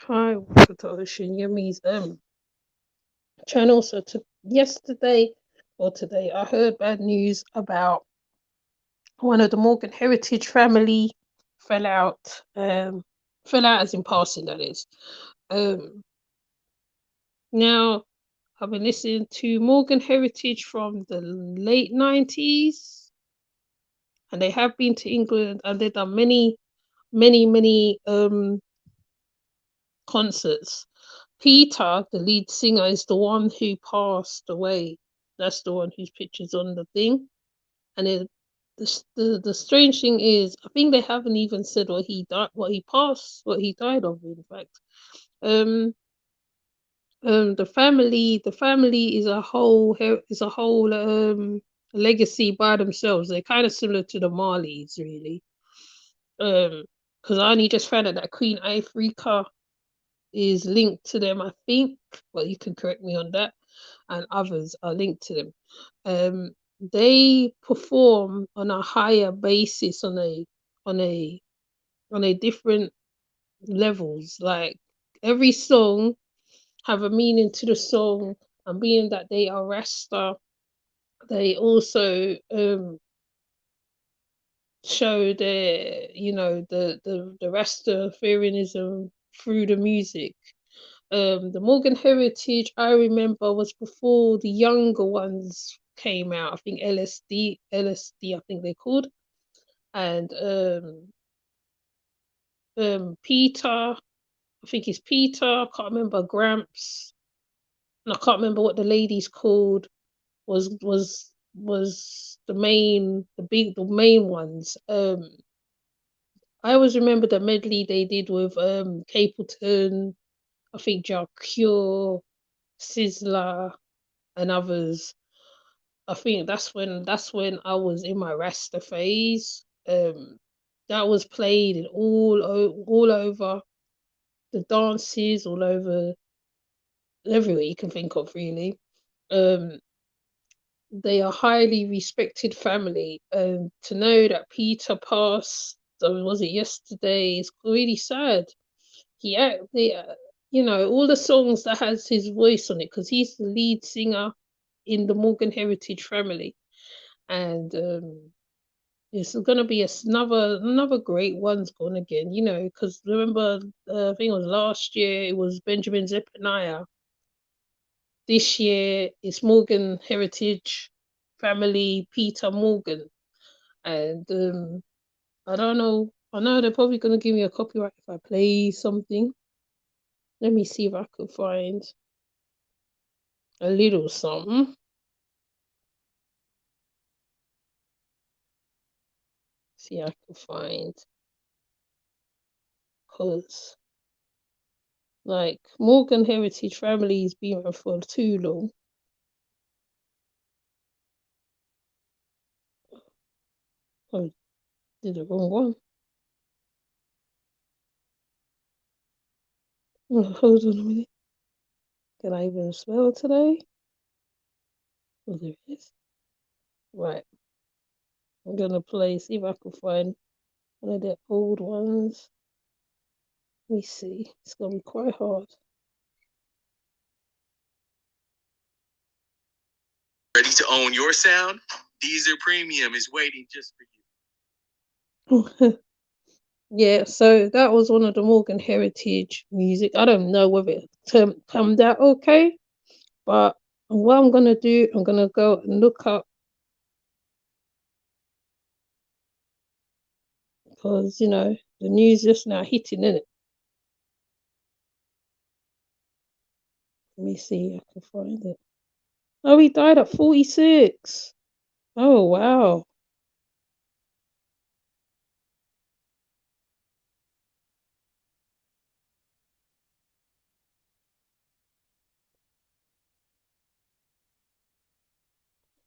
Hi, welcome to Ocean Yummy's channel. So yesterday or today, I heard bad news about one of the Morgan Heritage family fell out. Fell out as in passing, that is. Um, Now I've been listening to Morgan Heritage from the late 90s, and they have been to England and they've done many concerts. Peter, the lead singer, is the one who passed away. That's the one whose picture's on the thing. And the strange thing is, I think they haven't even said what he died, what he died of. In fact, um, the family is a whole legacy by themselves. They're kind of similar to the Marleys, really. Because I only just found out that Queen Ifrika is linked to them, I think. Well, you can correct me on that, and others are linked to them. They perform on a higher basis, on a on a different levels. Like every song have a meaning to the song, and being that they are Rasta, they also show their, the Rastafarianism through the music. The Morgan Heritage, I remember, was before the younger ones came out. I think LSD, I think they're called, and Peter, I think it's Peter. I can't remember Gramps, and I can't remember what the lady's called. Was the main ones. I always remember the medley they did with Capleton, I think Jar Cure, Sizzler, and others. I think that's when I was in my Rasta phase. That was played in all over the dances, all over everywhere you can think of, really. Um, they are highly respected family. To know that Peter passed, was it yesterday? It's really sad. All the songs that has his voice on it, because he's the lead singer in the Morgan Heritage family, and it's gonna be another great one's gone again. Because remember, I think it was last year. It was Benjamin Zephaniah. This year it's Morgan Heritage family, Peter Morgan, and I don't know. I know they're probably gonna give me a copyright if I play something. Let me see if I could find a little something. See, I can find, because like Morgan Heritage family's been around for too long. I did the wrong one. Oh, hold on a minute. Can I even spell today? Oh, there it is. Right. I'm gonna play, see if I can find one of their old ones. Let me see. It's gonna be quite hard. Ready to own your sound? Deezer Premium is waiting just for you. Yeah, so that was one of the Morgan Heritage music. I don't know whether it come out okay, but what I'm gonna do, I'm gonna go and look up, because the news just now hitting in it. Let me see if I can find it. Oh, he died at 46. Oh wow.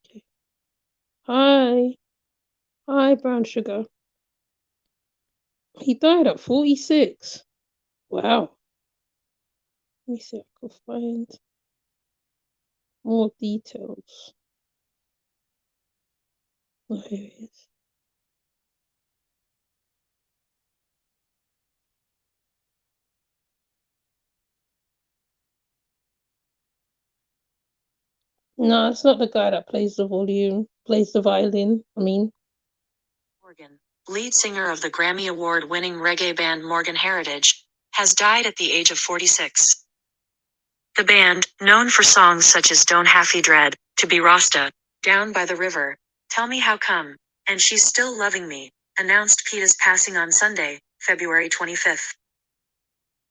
Okay. Hi, brown sugar. He died at 46. Wow. Let me see if I can find more details. Oh, here it is. No, it's not the guy that plays the violin, I mean. Morgan, lead singer of the Grammy Award-winning reggae band Morgan Heritage, has died at the age of 46. The band, known for songs such as Don't Haffy Dread, To Be Rasta, Down by the River, Tell Me How Come, and She's Still Loving Me, announced Peta's passing on Sunday, February 25th.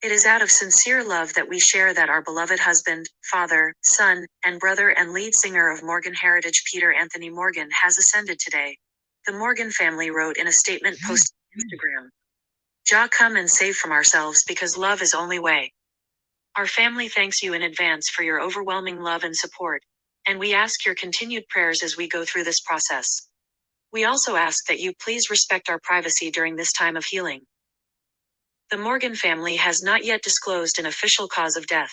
It is out of sincere love that we share that our beloved husband, father, son, and brother and lead singer of Morgan Heritage Peter Anthony Morgan has ascended today. The Morgan family wrote in a statement posted on Instagram. Jah come and save from ourselves because love is only way. Our family thanks you in advance for your overwhelming love and support, and we ask your continued prayers as we go through this process. We also ask that you please respect our privacy during this time of healing. The Morgan family has not yet disclosed an official cause of death.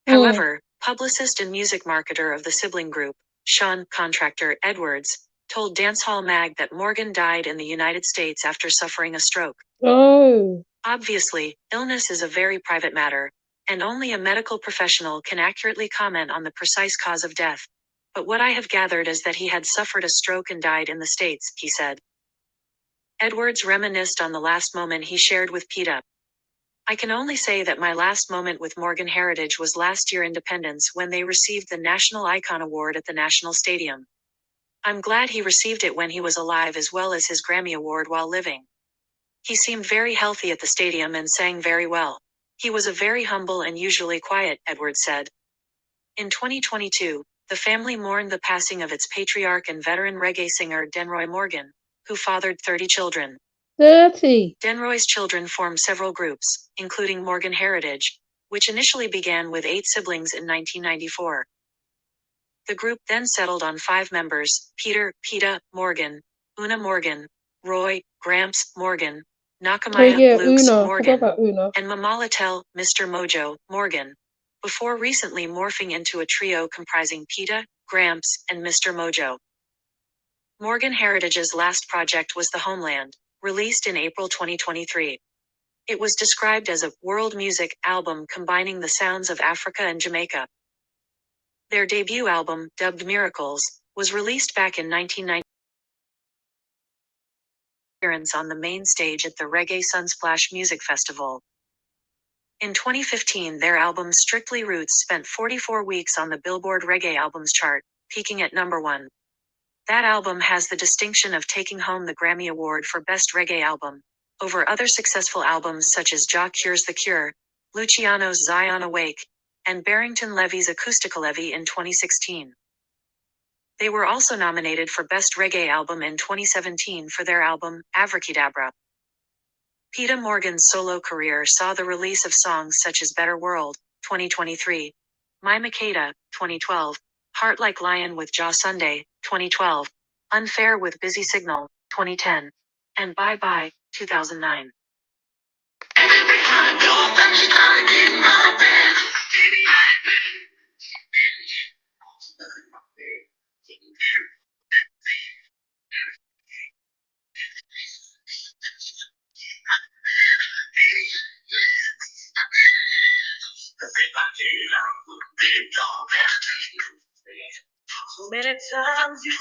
However, publicist and music marketer of the sibling group, Sean Contractor Edwards, told Dancehall Mag that Morgan died in the United States after suffering a stroke. Oh. Obviously, illness is a very private matter, and only a medical professional can accurately comment on the precise cause of death. But what I have gathered is that he had suffered a stroke and died in the States, he said. Edwards reminisced on the last moment he shared with PETA. I can only say that my last moment with Morgan Heritage was last year Independence when they received the National Icon Award at the National Stadium. I'm glad he received it when he was alive as well as his Grammy Award while living. He seemed very healthy at the stadium and sang very well. He was a very humble and usually quiet, Edwards said. In 2022, the family mourned the passing of its patriarch and veteran reggae singer Denroy Morgan, who fathered 30 children. 30. Denroy's children formed several groups, including Morgan Heritage, which initially began with 8 siblings in 1994. The group then settled on 5 members: Peter, Peta, Morgan, Una Morgan, Roy, Gramps, Morgan, Oh Nakamaya, yeah, Lukes, Una. I forgot Morgan, about Una. and Mamalatel, Mr. Mojo, Morgan, before recently morphing into a trio comprising Peta, Gramps, and Mr. Mojo. Morgan Heritage's last project was The Homeland, released in April 2023. It was described as a world music album combining the sounds of Africa and Jamaica. Their debut album, dubbed Miracles, was released back in 1990 appearance on the main stage at the Reggae Sunsplash Music Festival. In 2015, their album Strictly Roots spent 44 weeks on the Billboard Reggae Albums chart, peaking at number 1. That album has the distinction of taking home the Grammy Award for Best Reggae Album, over other successful albums such as Jah Cure's The Cure, Luciano's Zion Awake, and Barrington Levy's Acoustica Levy in 2016. They were also nominated for Best Reggae Album in 2017 for their album, Avracadabra. Peta Morgan's solo career saw the release of songs such as Better World, 2023, My Makeda, 2012, Heart Like Lion with Jah Sunday, 2012, Unfair with Busy Signal, 2010, and Bye Bye, 2009. So many times you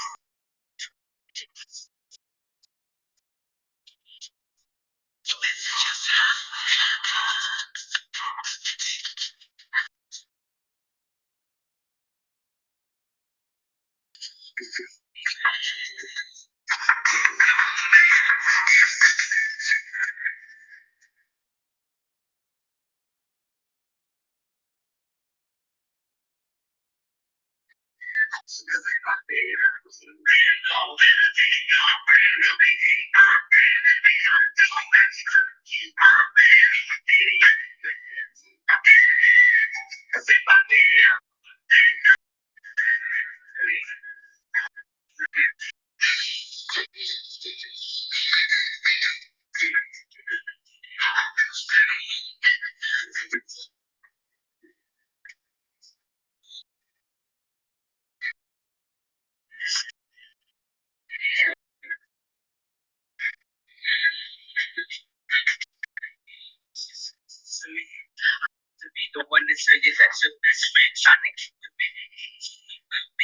to be the one that say you're that your best friend trying to keep with me.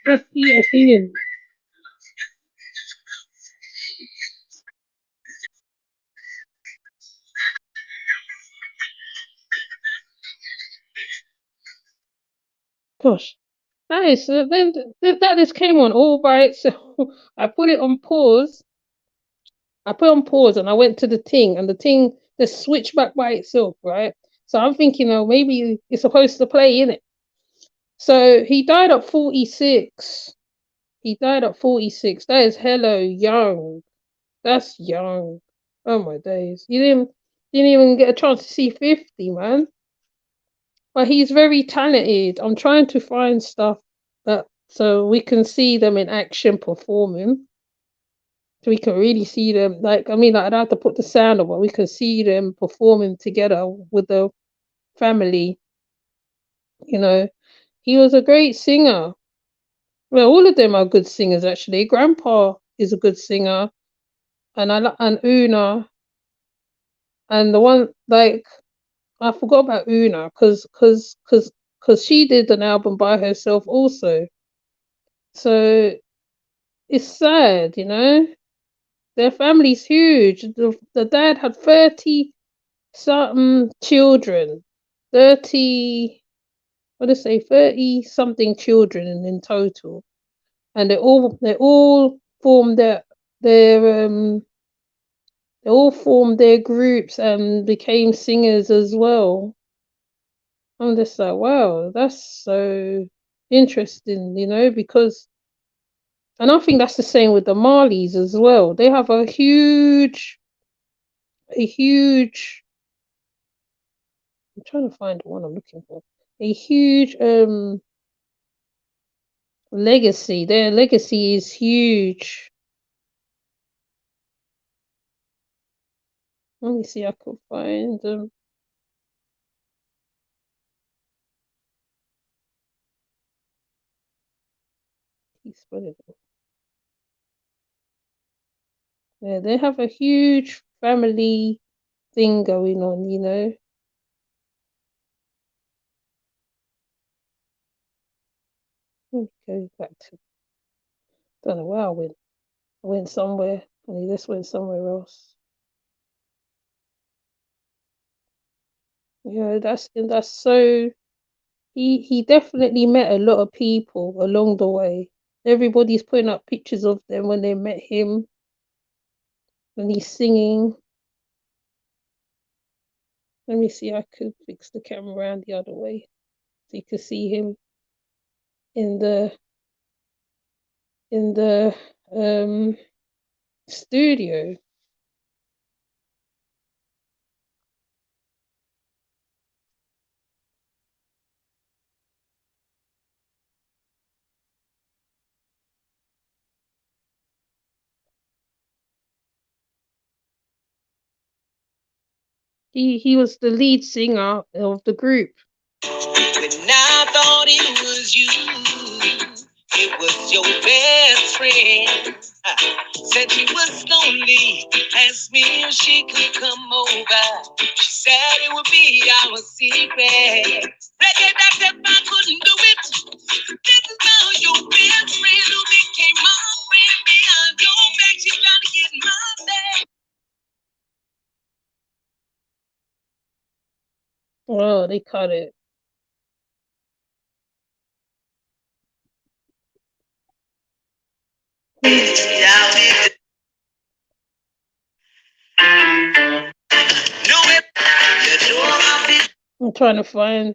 That's Peter Ian. Gosh, that is then that just came on all by itself. I put it on pause. I put on pause and I went to the thing, and the thing just switched back by itself, right? So I'm thinking, oh, maybe it's supposed to play in it. So he died at 46. He died at 46. That is hello young. That's young. Oh my days. You didn't even get a chance to see 50, man. But he's very talented. I'm trying to find stuff that so we can see them in action performing. So we can really see them. Like I mean, like, I'd have to put the sound on, but we can see them performing together with the family. You know, he was a great singer. Well, all of them are good singers actually. Grandpa is a good singer, and Una, and the one like I forgot about Una because she did an album by herself also. So it's sad, you know. Their family's huge. The dad had 30 something children. 30, what did I say, 30 something children in total. And they all formed they all formed their groups and became singers as well. I'm just like, wow, that's so interesting, you know, because and I think that's the same with the Marleys as well. They have a huge I'm trying to find the one I'm looking for. A huge legacy. Their legacy is huge. Let me see. I could find them. Yeah, they have a huge family thing going on. You know. Let me go back to. Don't know where I went. I went somewhere, and he just went somewhere else. Yeah, that's so. He definitely met a lot of people along the way. Everybody's putting up pictures of them when they met him, when he's singing. Let me see. I could fix the camera around the other way so you can see him in the studio. He was the lead singer of the group. When I thought it was you, it was your best friend. Said she was lonely, asked me if she could come over. She said it would be our secret. Reggae back that I couldn't do it. This is now your best friend who became my friend behind your back. She trying to get my back. Oh, they cut it. I'm trying to find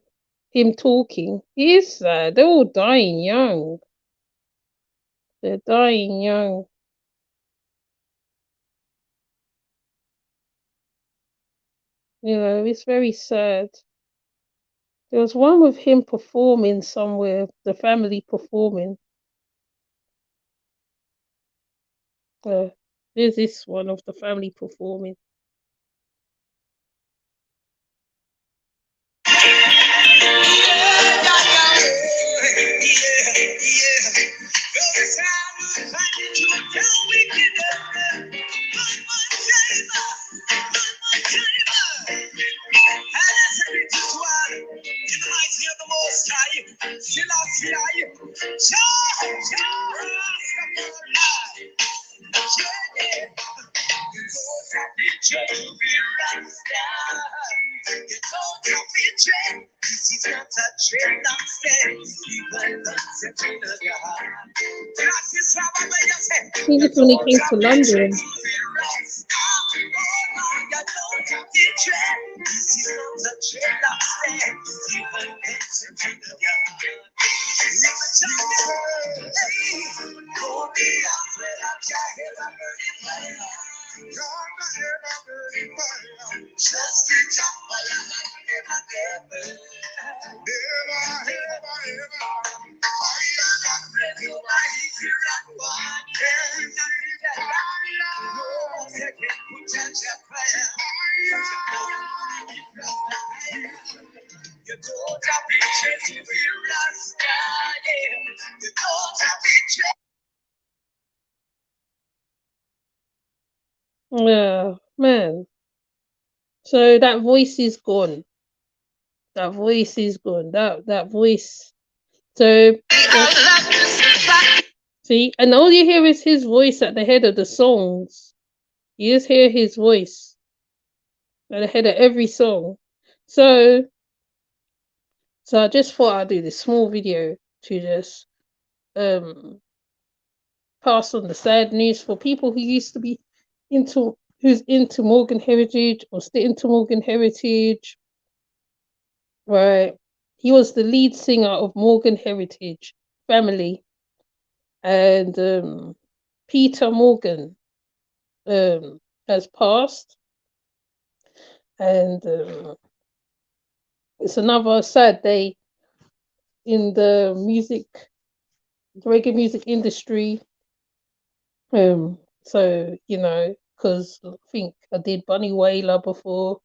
him talking. He is sad. They're all dying young. They're dying young. You know, it's very sad. There was one with him performing somewhere, the family performing. There's this one of the family performing. He just when he came to London. Yeah, man. So that voice is gone. That voice is gone. That voice. So see, and all you hear is his voice at the head of the songs. You just hear his voice at the head of every song. So I just thought I'd do this small video to just pass on the sad news for people who used to be who's into Morgan Heritage or still into Morgan Heritage. Right. He was the lead singer of Morgan Heritage family. And Peter Morgan has passed. And it's another sad day in the reggae music industry. So, you know, because I think I did Bunny Wailer before.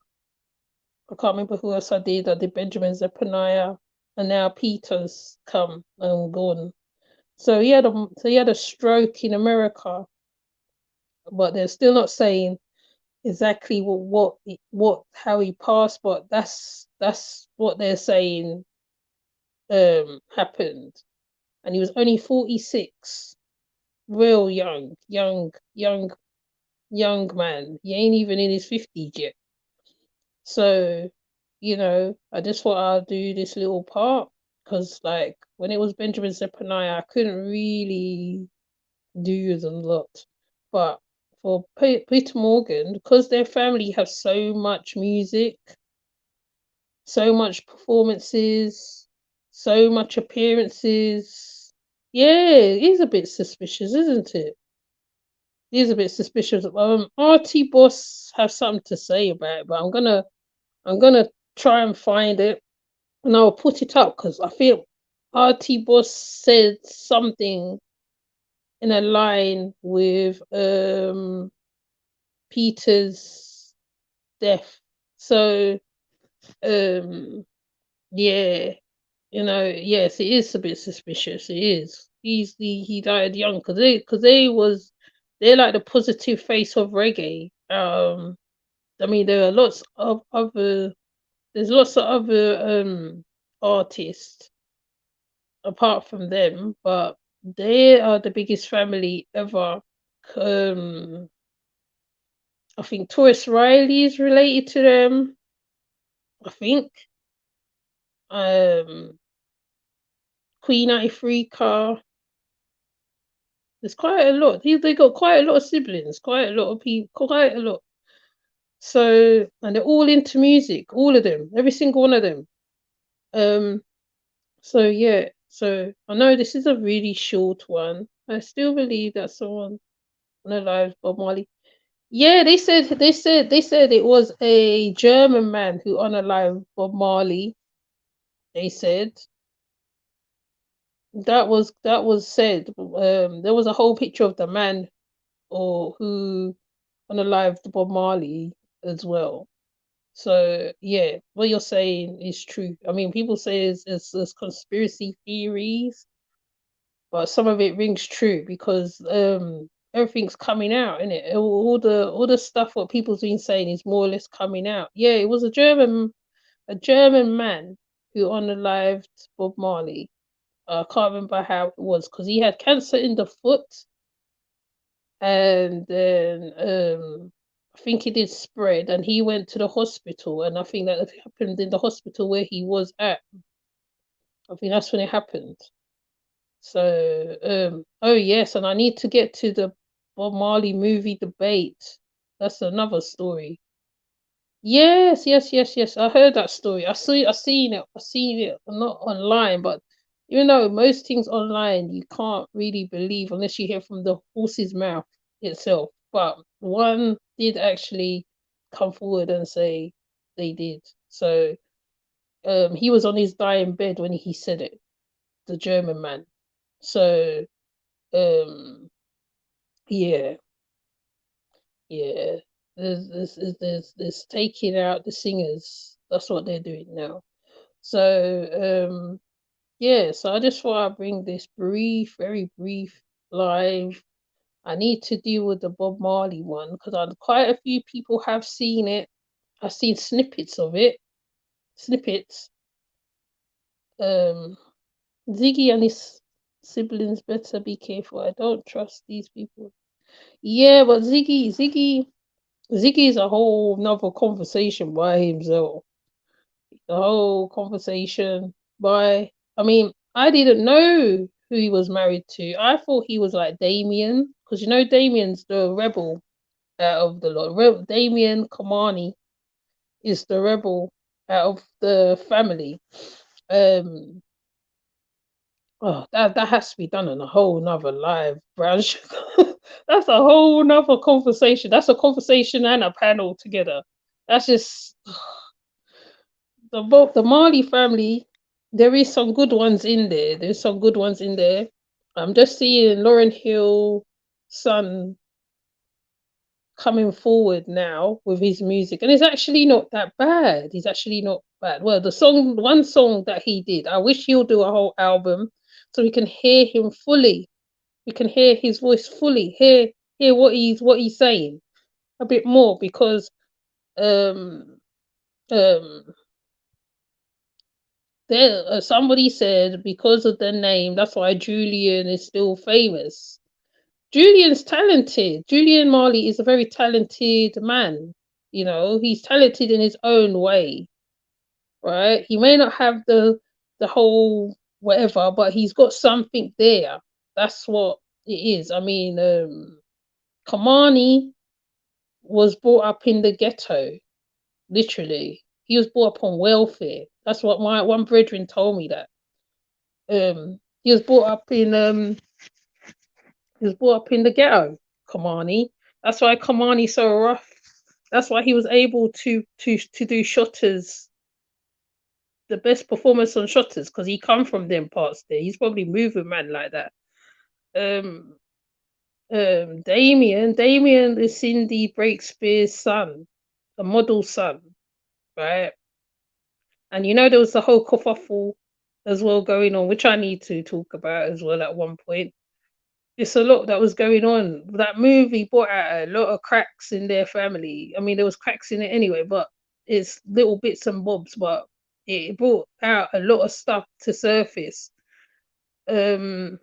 I can't remember who else I did. I did Benjamin Zephaniah, and now Peter's come and gone. So he had a stroke in America, but they're still not saying exactly how he passed. But that's what they're saying happened, and he was only 46, real young man. He ain't even in his 50s yet. So, you know, I just thought I'd do this little part because, like, when it was Benjamin Zephaniah, I couldn't really do the lot. But for Peter Morgan, because their family have so much music, so much performances, so much appearances, yeah, it is a bit suspicious, isn't it? It is a bit suspicious. RT Boss have something to say about it, but I'm gonna try and find it and I'll put it up because I feel RT Boss said something in a line with Peter's death. So yeah, you know, yes, it is a bit suspicious. It is. he died young because they're like the positive face of reggae. I mean there are lots of other there's lots of other artists apart from them, but they are the biggest family ever. Um, I think Taurus Riley is related to them. I think. Um, Queen Ifrika. There's quite a lot. They got quite a lot of siblings, quite a lot of people, quite a lot. So, and they're all into music, all of them, every single one of them. Um, so yeah, so I know this is a really short one. I still believe that someone unalive Bob Marley. Yeah, they said it was a German man who unalived Bob Marley. They said that was said. There was a whole picture of the man or who unalived Bob Marley as well. So yeah, what you're saying is true. I mean, people say it's conspiracy theories, but some of it rings true because everything's coming out, isn't it? All the stuff what people's been saying is more or less coming out. Yeah, it was a German man who unalived Bob Marley. I can't remember how it was because he had cancer in the foot, and then I think it did spread, and he went to the hospital, and I think that happened in the hospital where he was at. I think that's when it happened. So, oh yes, and I need to get to the Bob Marley movie debate. That's another story. Yes, yes, yes, yes. I heard that story. I seen it. Not online, but you know, most things online you can't really believe unless you hear from the horse's mouth itself. But one did actually come forward and say they did. So, he was on his dying bed when he said it, the German man. So, um, yeah, yeah. There's taking out the singers. That's what they're doing now. So, yeah, so I just thought I'd bring this brief, very brief live. I need to deal with the Bob Marley one because quite a few people have seen it. I've seen snippets of it. Snippets. Um, Ziggy and his siblings better be careful. I don't trust these people. Yeah, but Ziggy's a whole nother conversation by himself. The whole conversation by I mean, I didn't know who he was married to. I thought he was like Damien, because you know Damien's the rebel out of the lot. Damien Kamani is the rebel out of the family. Um oh that has to be done on a whole nother live branch. That's a whole nother conversation. That's a conversation and a panel together. That's just the Marley family, there is some good ones in there. There's some good ones in there. I'm just seeing Lauren Hill son coming forward now with his music, and it's actually not that bad. He's actually not bad. Well, one song that he did, I wish he'll do a whole album so we can hear him fully. We can hear his voice fully. Hear what he's saying a bit more because um um there, somebody said because of the name, that's why Julian is still famous. Julian's talented. Julian Marley is a very talented man. You know, he's talented in his own way, right? He may not have the whole whatever, but he's got something there. That's what it is. I mean, Kamani was brought up in the ghetto, literally. He was brought up on welfare. That's what my one brethren told me that. He was brought up in the ghetto, Kamani. That's why Kamani's so rough. That's why he was able to do Shotters, the best performance on Shotters, because he come from them parts there. He's probably moving man like that. Um Damien is Cindy Breakspear's son, a model son, right? And you know there was the whole kerfuffle as well going on, which I need to talk about as well at one point. It's a lot that was going on. That movie brought out a lot of cracks in their family. I mean, there was cracks in it anyway, but it's little bits and bobs, but it brought out a lot of stuff to surface. Um,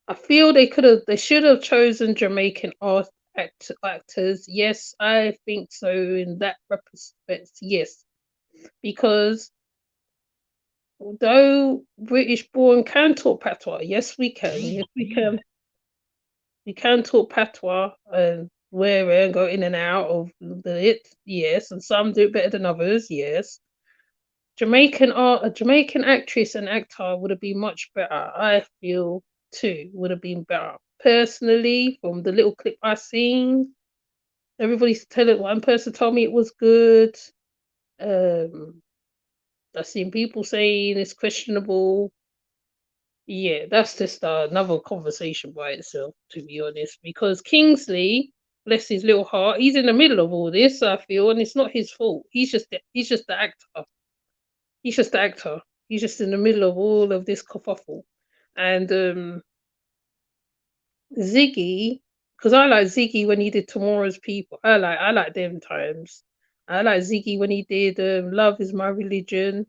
I feel they should have chosen Jamaican actors. Yes, I think so in that respect. Yes, because although British born can talk patois, yes, we can. Yes, we can. We can talk patois and where and go in and out of it. Yes, and some do it better than others. Yes, a Jamaican actress and actor would have been much better. I feel too would have been better. Personally, from the little clip I seen, everybody's telling one person told me it was good. Um, I've seen people saying it's questionable. Yeah, that's just another conversation by itself, to be honest. Because Kingsley, bless his little heart, he's in the middle of all this. I feel, and it's not his fault. He's just the actor. He's just the actor. He's just in the middle of all of this kerfuffle. And Ziggy, because I like Ziggy when he did Tomorrow's People. I like them times. I like Ziggy when he did Love Is My Religion.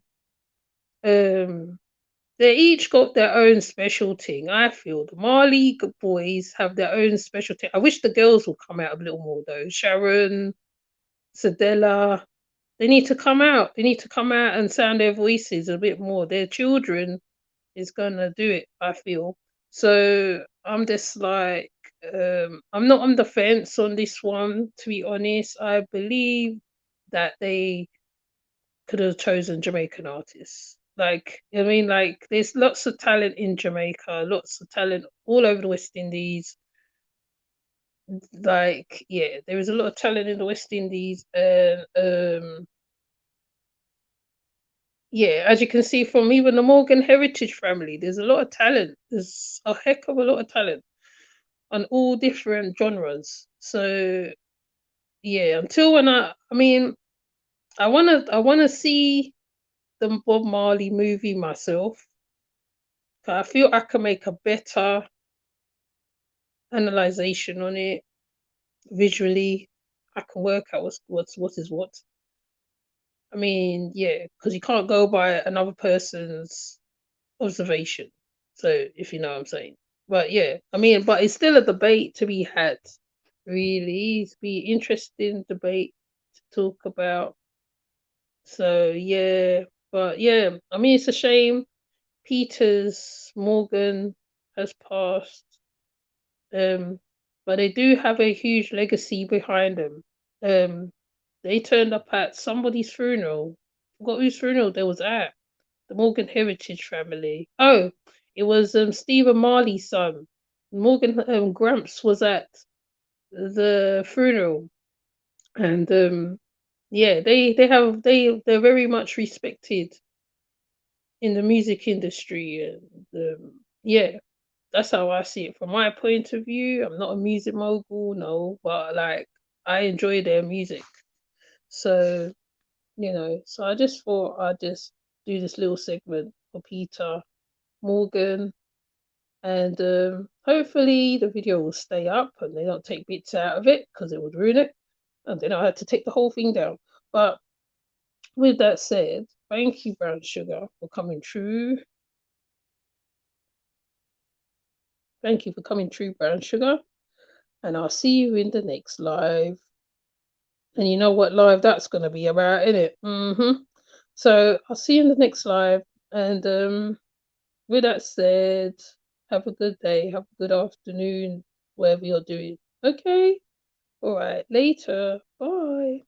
Um, they each got their own special thing. I feel the Marley boys have their own special thing. I wish the girls would come out a little more though. Sharon, Sadella, they need to come out. They need to come out and sound their voices a bit more. Their children is gonna do it, I feel. So I'm just like, I'm not on the fence on this one, to be honest. I believe that they could have chosen Jamaican artists. Like, I mean, like, there's lots of talent in Jamaica, lots of talent all over the West Indies. Like, yeah, there is a lot of talent in the West Indies, and yeah, as you can see from even the Morgan Heritage family, there's a lot of talent. There's a heck of a lot of talent on all different genres. So yeah, until when I mean, I wanna see the Bob Marley movie myself. 'Cause I feel I can make a better analyzation on it visually. I can work out what is what. I mean, yeah, because you can't go by another person's observation. So if you know what I'm saying. But yeah, I mean, but it's still a debate to be had. Really, it's be interesting debate to talk about. So yeah, but yeah, I mean, it's a shame. Peters Morgan has passed. Um, but they do have a huge legacy behind them. Um, they turned up at somebody's funeral. Forgot whose funeral they was at. The Morgan Heritage family. Oh, it was Stephen Marley's son. Morgan Gramps was at the funeral, and yeah, they're very much respected in the music industry, and yeah, that's how I see it from my point of view. I'm not a music mogul, no, but like I enjoy their music. So, so I just thought I'd just do this little segment for Peter Morgan, and hopefully the video will stay up and they don't take bits out of it because it would ruin it. And then I had to take the whole thing down. But with that said, thank you, Brown Sugar, for coming through. Thank you for coming through, Brown Sugar. And I'll see you in the next live. And you know what live that's going to be about, isn't it? So I'll see you in the next live. And with that said, have a good day, have a good afternoon, whatever you're doing. Okay? All right, later. Bye.